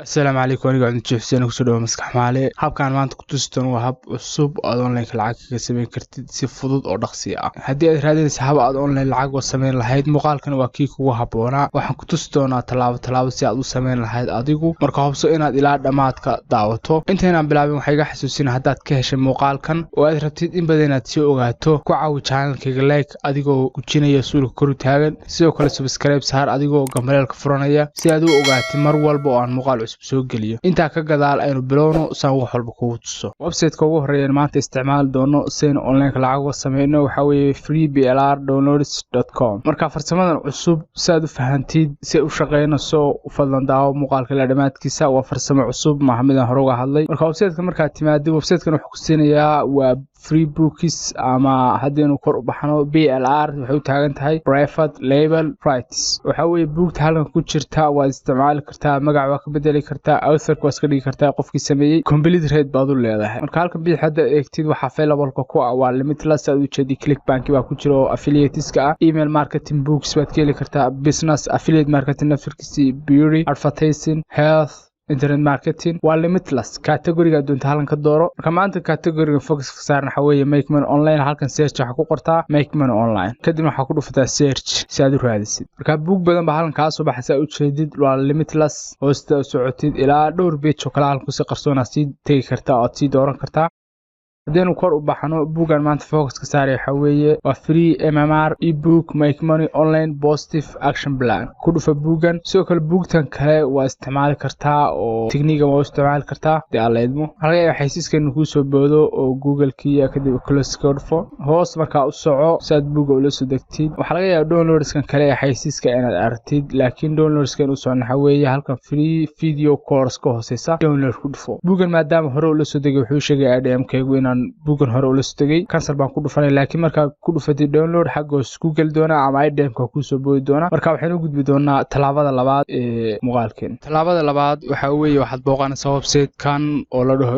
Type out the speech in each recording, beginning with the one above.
السلام عليكم aniga aan jecesanahay kusoo dhawaad maskax maale habkan maanta ku tustan waa hab cusub oo online lacag ka sameyn kartid si fudud oo dhaqsi ah hadii aad raadinayso hab aad online lacag u sameyn lahayd muuqaalkan waa kii kugu haboona waxaan ku tusi doonaa talaabo si aad u sameyn lahayd adigu marka hubso inaad ilaa dhamaadka daawato intaynaan bilaabin waxay iga xasuusin hadaad ka heshay muuqaalkan oo aad rabtid in badan inaad sii ogaato ku caawi channelkayga like adigoo gujinaya suulka kor u taagan sidoo kale subscribe saar adigoo gambaleelka furanaya si aad u ogaatid mar walba oo aan muuqaal soo geliyo inta ka gadaal aynu bilowno saan wax walba kugu tuso website-ka ugu horeeya maanta isticmaal doono seen online lacag uga sameeyno waxa weeye freeblrdownloads.com marka farsamadan cusub si aad u fahantid si u shaqeynayso fadlan daawo muuqaalka la dhamaadkiisa waa farsamo cusub maxamedan hore uga hadlay marka website-ka marka timaado website-kan wuxuu ku siinayaa waa free books ama hadii kor u baxno BLR waxay u taagan tahay private label rights waxa weeye bookta halkan ku jirta waa isticmaali kartaa magac waa ka bedeli kartaa author waa iska dhigi kartaa qofkii sameeyay complete rate baad u leedahay marka halkan bidix hadda eegtid waxa available ku ah waa limitless aad u jeedi clickbank baa ku jiro affiliateska ah email marketing books baad ka heli kartaa business affiliate marketing nafirkiisa beauty advertising health internet marketing waa limitless category-ga doonta halkan ka dooro marka maanta category-ga focus ka saarna waxa weeye make money online halkan search waxa ku qortaa make money online kadib waxa ku dhufataa search si aad u raadisid marka book badan baa halkan ka soo baxaysa u jeedid waa limitless hoosta socotid ilaa dhowr page oo kala halkan si qarsoon ah si tagi kartaa oo si dooran kartaa hadeen kor u baxno boogan maanta focus ka saaray waxa weeye waa free MMR ebook make money online positive action plan ku dhufa boogan sidoo kale booktan kale waa isticmaali kartaa oo technique waa isticmaali kartaa de aleedmo halka ay xaysiiskan ku soo boodo oo Google-kiya kadib close ka dhufo hoos marka u soco saad book oo la soo degtid waxa laga yaabaa downloadskan kale ee xaysiiska inaad aragtid laakiin downloadskan u socon waxa weeye halkan free video course ka hooseysa download ku dhufo boogan maadaama hore uu la soo degay wuxuu sheegay ADM-kaygu boogan hore ula soo tagay cancel baan ku dhufanay laakiin marka ku dhufatay download xagoos Google doona ama IDM-ka ku soo boodi doona marka waxaynu gudbi doonaa talaabada labaad ee muuqaalkeen talaabada labaad waxa weeye waxaad booqanaysaa website-kan oo la dhaho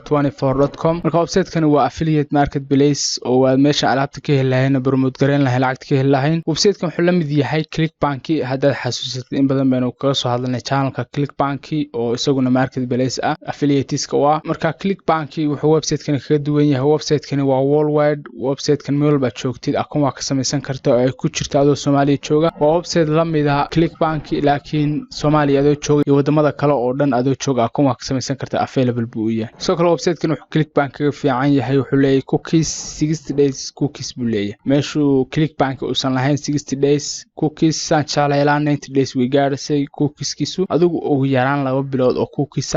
digistore24.com marka website-kan waa affiliate marketplace oo waa meesha alaabta ka heli lahayn promote gareyn lahayn lacagta ka heli lahayn website-kan wuxuu la mid yahay clickbank hadda xasuusatid in badan baynu kaga soo hadalnay channelka clickbank oo isaguna marketplace ah affiliateska waa marka clickbank wuxuu website-kan ka duwan yahay website-kan waa worldwide website-kan meel walba joogtid akoon waa ka samaysan kartaa oo ay ku jirto adoo Soomaaliya jooga waa website la mid ah clickbank laakiin Soomaaliya adoo jooga iyo wadamada kale oo dhan adoo jooga akoon waa ka samaysan kartaa available buu yahay sidoo kale website-kan wuxuu clickbank ka fiican yahay wuxuu leeyahay cookies 60 days cookies buu leeyahay meeshuu clickbank uusan lahayn 60 days cookies san chaleelaan 90 days way gaarayay cookies-kiisu adigu ugu yaraan 2 bilood oo cookies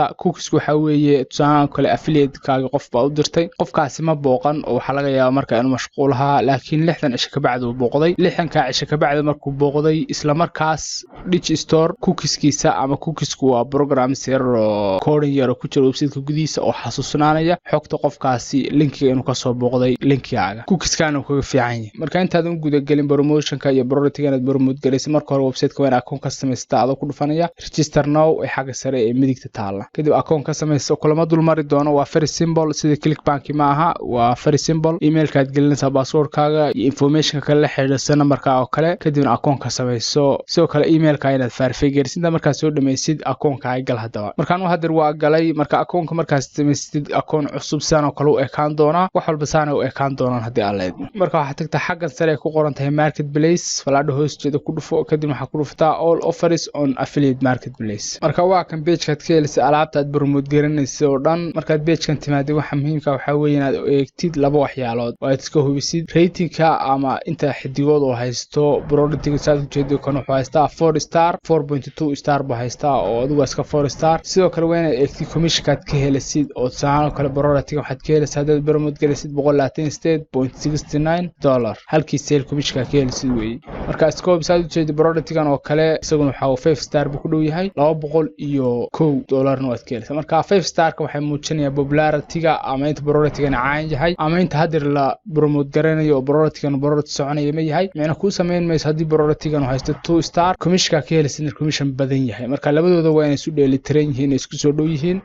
waxa weeye tusaan kale affiliate-kaaga qof baa u dirtay qofkaasi ma booqan oo waxa laga yaabaa marka inuu mashquul ahaa laakiin 60 cisho ka bacdi uu booqday 60 ka cisho ka bacdi markuu booqday isla markaas digistore cookies-kiisa ama cookies-ku waa program yar oo coding yar oo ku jira website-ka gudihiisa oo xasuusnaanaya xogta qofkaasi linkiga inuu ka soo booqday linkigaaga cookies-kan uu kaga fiican yahay marka intaad u guda galin promotion-ka iyo product-ga inaad promote gareysay marka hore website-ka waa akoon ka sameystaa adoo ku dhufanaya register now ee xagga sare ee midigta taala kadib akoon ka sameysay kulama dul mari doono waa very simple sida clickbank ma aha waa very simple email-ka aad gelinaysaa password-kaaga iyo information-ka kale la xiriirsan number-ka oo kale kadibna akoon ka sameyso sidoo kale email-ka inaad verify gareysid markaad soo dhameysid akoonka ay gal hadaba markaan hadda waa galay marka akoonka markaad sameysid akoon cusub saan oo kale u ekaan doona wax walba saan u ekaan doonaan hadii aad leedahay marka waxa tagtaa xaggan sare ku qoran tahay marketplace falaadho hoosteeda ku dhufo kadibna waxa ku dhuftaa all offers on affiliate marketplace marka waa kan page-ka ka helisay alaabta aad promote gareynayso oo dhan markaad page-kan timaado waxa muhiimka waxa weeye inaad eegtid laba waxyaalood oo aad iska hubisid rating-ka ama inta xidigood oo haysto product-ga saad u jeedo kan wuxuu haystaa 4 star 4.2 star buu haystaa oo adigu iska 4 star sidoo kale waa inaad eegtid commission-ka aad ka helisid oo saan kale product-ga waxaad ka helaysaa dad promote garesid $138.69 halkii sale commission-ka ka helisid weeye marka scope saad u jeedo product-gan oo kale isaguna waxa uu 5 star buu ku dhow yahay $201 waad ka helaysaa marka 5 star-ka waxay muujinayaan popularity-ga ama inta product-gan caan yahay ama inta hadir la promote garanayo oo product-gan soconaya ma yahay macna ku sameyn mayso hadii product-gan haysto 2 star commission-ka ka helisid commission badan yahay marka labadooda waa inay isu dheelitiran yihiin isku soo dhow yihiin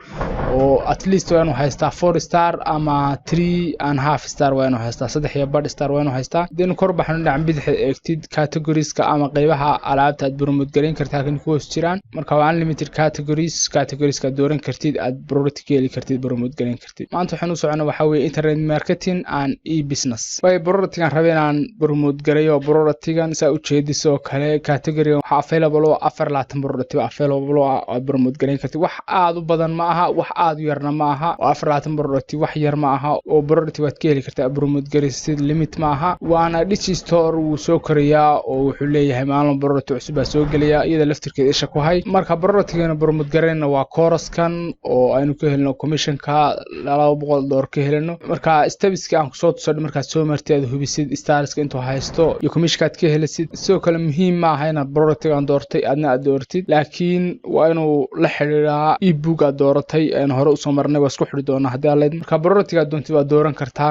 oo at least waa inuu haystaa 4 star ama 3.5 star waa inuu haystaa 3.5 star waa inuu haystaa hadii kor baxno dhinaca bidix eegtid categorieska ama qaybaha alaabta aad promote gareyn kartaa kan ku hoos jiraan marka waa unlimited categorieska dooran kartid aad product ka heli kartid promote gareyn kartid maanta waxaan u soconaa waxa weeye internet marketing and e-business way productigan rabeen aan promote gareeyo productigan saa u jeediso kale category waxa available oo 4 product available oo promote gareyn kartid wax aad u badan ma aha wax aad u yarna ma aha 4 product wax yar ma aha oo product waad ka heli kartaa promote gareysid limit ma aha waana digital store uu soo koriyaa oo wuxuu leeyahay maalin product cusub soo galaya iyada laftirkeeda isha ku hay marka productigan promote gareeyna waa course-kan oo aynu ka helno commission-ka $200 ka helno marka stepska aan ku soo tusay marka soo martay hubisid stars-ka intuu haysto iyo commission-ka ka helisid soo kale muhiim ma aha in productigan doortay adna aad doortid laakiin waa inuu la xiriiraa e-book aad dooratay aan hore u soo marnay waa isku xiri doonaa hadii aad leedahay marka productiga doonti waa dooran kartaa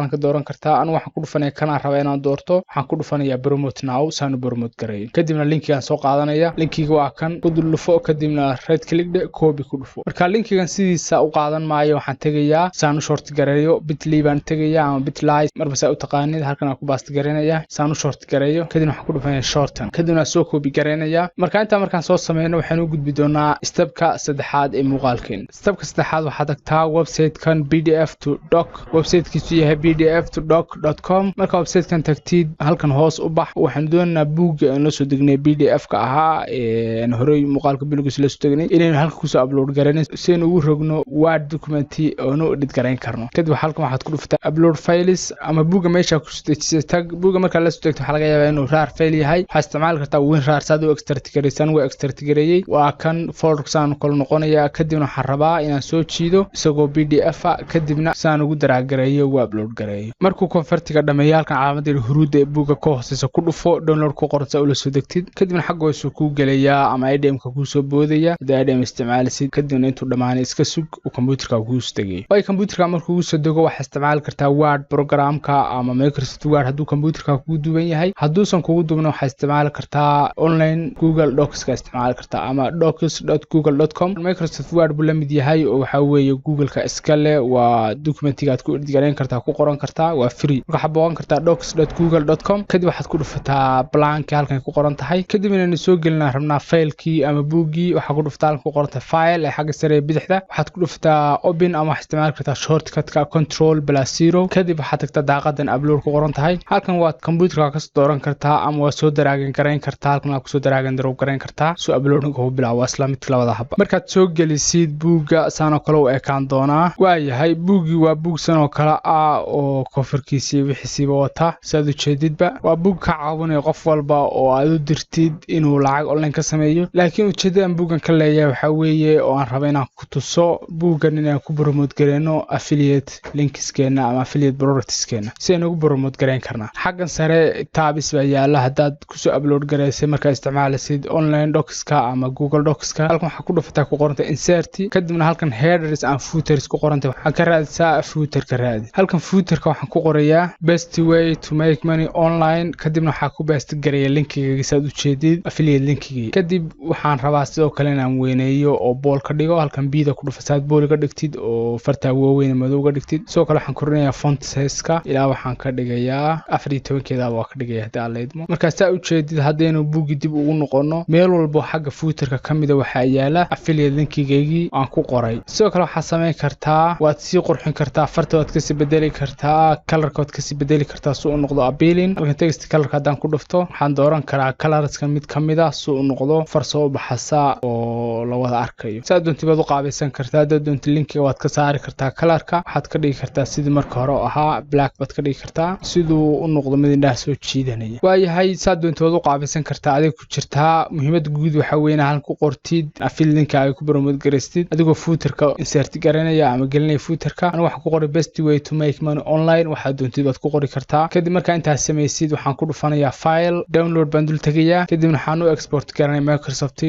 anu waxaan ku dhufanaya kana rabaa inaan doorto waxaan ku dhufanayaa promote now saanu promote gareeyo kadibna linkigan soo qaadanaya linkiga waa kan ku dhufo kadibna right click de copy ku dhufo marka linkigan sidiisa u qaadan maayo waxaan tagayaa saanu short gareeyo bitly baan tagayaa ama bitly marba saa u taqaanid halkan aan ku baast gareynaya saanu short gareeyo kadibna waxaan ku dhufanayaa shorten kadibna soo copy gareynaya markaan soo sameeyno waxaan u gudbi doonaa stepka saddexaad ee muuqaalkeen stepka saddexaad waxaad tagtaa website-kan pdf to doc website-kiisu yahay pdf2doc.com marka website-kan tagtid halkan hoos u bax waxaan doonaynaa buugga aan la soo degnay pdf-ka ahaa ee horey muuqaalka bilowgiisa la soo degnay inaynu halka ku soo upload gareeyno si aynu ugu rogno word document oo noo edit gareyn karno kadib halkan waxaad ku dhuftaa upload files ama buugga meesha ku soo tag buugga marka la soo degto waxa laga yaabaa inuu rar file yahay waxaad isticmaali kartaa win rar saad u extract gareysan waa extract gareeyay waa kan folder-saan kala noqonaya kadibna waxaan rabaa inaan soo jiido isagoo pdf kadibna saan ugu daraagareeyo waa upload gareeyo markuu convertiga dhameeyo halkan calaamadeeda huruudda ee buugga ka hooseysa ku dhufo download ku qorta oo la soo degtid kadibna xagga hoose ku gelayaa ama idm-ka ku soo boodaya haddii idm isticmaalisid kadibna intuu dhamaanay iska sug uu computerka ku soo degay way computerka markuu soo dego waxa isticmaali kartaa word programka ama Microsoft Word hadduu computerka ku duwan yahay hadduusan kugu duwan waxa isticmaali kartaa online Google Docs ka isticmaali kartaa ama docs.google.com Microsoft Word buu la mid yahay oo waxa weeye Google-ka iska leh waa documentiga aad ku edit gareyn kartaa ku qoran kartaa waa free waxaad booqan kartaa docs.google.com kadib waxaad ku dhufataa blank halkan ku qoran tahay kadib inaynu soo gelinaa rabnaa faylkii ama buuggii waxaad ku dhuftaa halkan ku qoran tahay file ee xagga sare bidixda waxaad ku dhuftaa open ama waxaad isticmaali kartaa shortcut-ka control+0 kadib waxaad tagtaa daaqadan upload ku qoran tahay halkan waad computerka ka soo dooran kartaa ama waa soo daraagan gareyn kartaa halkan aad ku soo daraagan daroob gareyn kartaa soo uploadinga u bilaabo isla mid labada hab markaad soo gelisid buugga saano kale u ekaan doonaa waayahay buuggii waa buug sanoo kale ah oo kofarkiisii wixiisiiba wata saad u jeedidba waa buug ka caawinaya qof walba oo aad u dirtid inuu lacag online ka sameeyo laakiin ujeedadan buuggan ka leeyahay waxa weeye oo aan rabo inaan ku tuso buuggan inaan ku promote gareyno affiliate linkskeena ama affiliate productskeena si aan ugu promote gareyn karnaa xaggan sare tabs baa yaala haddaad ku soo upload gareysay markaa isticmaalisid online docska ama Google Docska halkan waxaa ku dhufataa ku qoranta insert kadibna halkan headers and footers ku qoranta waxaan ka raadsaa footer ka raadi halkan footerka waxaan ku qorayaa best way to make money online kadibna waxaa ku best gareeya linkiga saad u jeedid affiliate linkiga kadib waxaan rabaa sidoo kale inaan weyneeyo oo bool ka dhigo halkan bida ku dhufasaad bool ka dhigtid oo farta waaweyn madow ka dhigtid sidoo kale waxaan korinayaa font size-ka ilaa waxaan ka dhigayaa 14keeda waa ka dhigaya hadii aad leedmo marka saa u jeedid hadaynu buugi dib ugu noqono meel walba xagga footerka kamida waxa yaala affiliate linkigeygii aan ku qoray sidoo kale waxaad sameyn kartaa waad sii qurxin kartaa farta waad ka sii bedeli kartaa colorka waad ka sii bedeli kartaa si uu noqdo appealing halkan text colorka hadaan ku dhufto waxaan dooran karaa colorskan mid kamida si uu noqdo far soo baxasa oo la wada arkayo saa doontii baad u qaabaysan kartaa haddaad doonto linkiga waad ka saari kartaa colorka waxaad ka dhigi kartaa sidii marka hore ahaa black baad ka dhigi kartaa siduu u noqdo mid indhaha soo jiidanaya waayahay saa doontii baad u qaabaysan kartaa adig ku jirtaa muhiimada guud waxa weeye halkan ku qortid affiliate linka ay ku promote gareystid adigoo footerka insert gareynaya ama gelinaya footerka aniga waxaan ku qoray best way to make money online waxaad doontid waad ku qori kartaa kadib markaa intaas samaysid waxaan ku dhufanayaa file download baan dul tagayaa kadibna waxaan u export garanaya Microsoft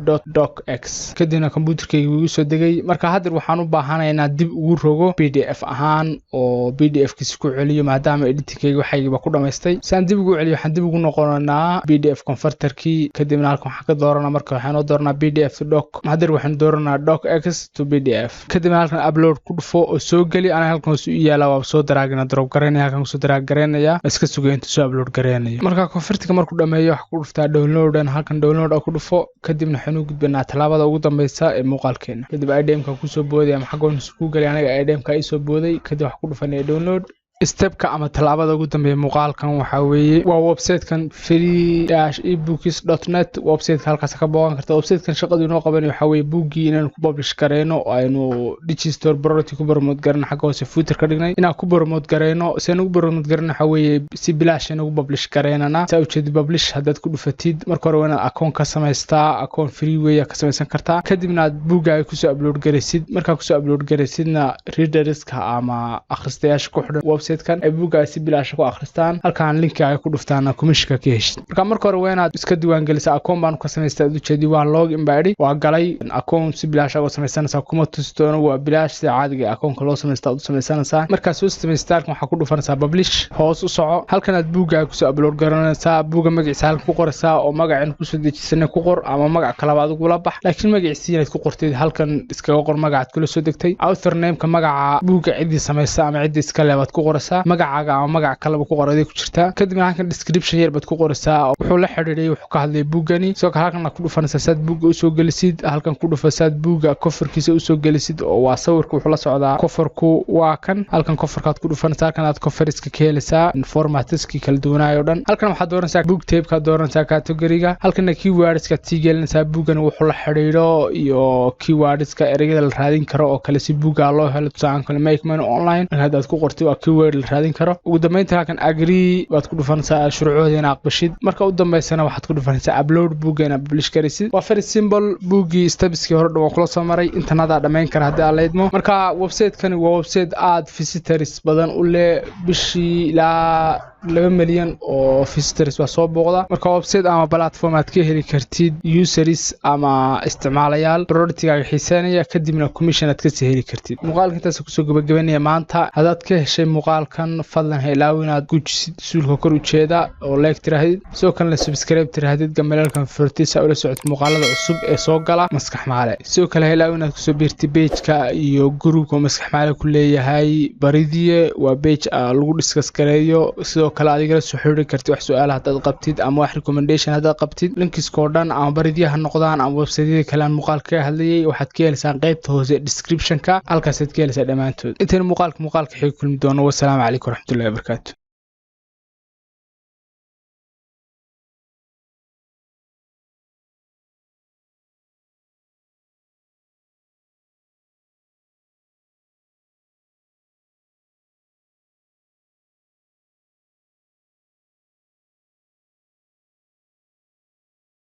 Word.docx kadibna computerkayga wuu soo degay marka hadda waxaan u baahanayaa inaan dib ugu rogo PDF ahaan oo PDF-kiisa ku celiyo maadaama editingkayga waxayba ku dhameystay saan dib ugu celiyo waxaan dib ugu noqonaa PDF converter-kii kadibna halkan waxaan ka dooranaa marka waxaan oo dooranaa PDF to doc hadda waxaan dooranaa docx to pdf kadibna halkan upload ku dhufo oo soo gali ana halkan hoos u yaala waa soo daraagina drop gareynaya halkan soo daraag gareynaya iska sugo inta soo upload gareynayo marka convertiga markuu dhameeyo wax ku dhuftaa download halkan download ku dhufo kadibna xanu gudbinaa talaabada ugu dambaysa ee muuqaalkeena kadib idm-ka ku soo boodaya ama xagoon isku gali anaga idm-ka ay soo booday kadib wax ku dhufanay download stepka ama talaabada ugu dambeeya muuqaalkan waxa weeye waa website-kan free-ebooks.net website-ka halkaas ka booqan kartaa website-kan shaqadu inoo qabanay waxa weeye buuggii inaan ku publish gareyno oo aynu digital product ku promote gareyno xagga hoose footer ka dhignay inaan ku promote gareyno si aan ugu promote gareyno waxa weeye si bilaash aan ugu publish gareynana saa u jeedi publish haddaad ku dhufatid marka hore waa inaad account ka samaystaa account free way ka samaysan kartaa kadibna aad buuggaaga ku soo upload gareysid markaa ku soo upload gareysidna readerska ama akhristayaasha ku xidhan kan ay buuga si bilaash ku akhristaan halkaan linkiga ay ku dhuftaan commission ka heshid marka hore waa inaad iska diiwaan gelisaa account baan ku samaystaa u jeedi waa login baadhi waa galay account si bilaash ah samaysanaysaa kuma tustoona waa bilaash si caadiga account ka loo samaystaa u samaysanaysaa marka soo samaystaa waxa ku dhufanaysaa publish hoos u soco halkan aad buuga ku soo upload garanaysaa buuga magaciisa halka ku qoraysaa oo magacaan ku soo dejisanay ku qor ama magac kale aad ugu la bax laakiin magaciisa inaad ku qortid halkan iskaga qor magacaad kula soo degtay author name ka magaca buuga cidii samaysaa ama cidii iska leebaad ku magacaaga ama magac kale ku qoraday ku jirta kadibna halkan description yar baad ku qoraysaa wuxuu la xiriiray wuxuu ka hadlay buugani soo kale halkan ku dhufanaysaa sad buuga u soo gelisid halkan ku dhufasaad buuga coverkiisa u soo gelisid oo waa sawirka wuxuu la socdaa coverku waa kan halkan coverkaad ku dhufanaysaa halkan aad coveriska ka helaysaa formatiski kala duwanaayo dhan halkan waxaad dooranaysaa book type-ka dooranaysaa category-ga halkan keywords-ka tigelinaysaa buugani wuxuu la xiriiro iyo keywords-ka ereyada la raadin karo oo kale si buuga loo helo tusaan kale make money online hadaad ku qortay waa keyword la raadin karo ugu dambeynta halkan agree waad ku dhufanaysaa shuruucooda inaad aqbashid marka u dambeysana waxaad ku dhufanaysaa upload buugga inaad publish garaysid waa very simple buuggii stepskii hore dhan waa kula soo maray intanadaa dhammayn kara haddii aad leydmo marka website-kani waa website aad visitors badan u leh bishii ilaa 2 milyan oo visitors waa soo booqda marka website ama platform aad ka heli kartid users ama isticmaalayaal productigaaga xiiseynaya kadibna commission aad ka sii heli kartid muuqaalka intaas ku soo gabagabeynaya maanta hadaad ka heshay muuqaalkan fadlan ha ilaawin inaad gujisid suulka kor u jeeda oo like tirahdid sidoo kalena subscribe tirahdid gamalalkan furtisa ula socod muuqaalada cusub ee soo gala maskax maale sidoo kale ha ilaawin inaad kusoo biirtid page-ka iyo groupka maskax maale ku leeyahay baridiye waa page lagu discuss gareeyo sidoo kale adigala soo xiriiri kartid wax su'aalaha hadaad qabtid ama wax recommendation hadaad qabtid linkiskoo dhan ama baridiyaha noqdaan ama website-yada kale aan muuqaalka ka hadlayay waxaad ka helaysaa qaybta hoose description-ka halkaas aad ka helaysaa dhammaantood intaan muuqaalka xig kulmi doono wassalaamu calaykum waraxmatullaahi wabarakaatu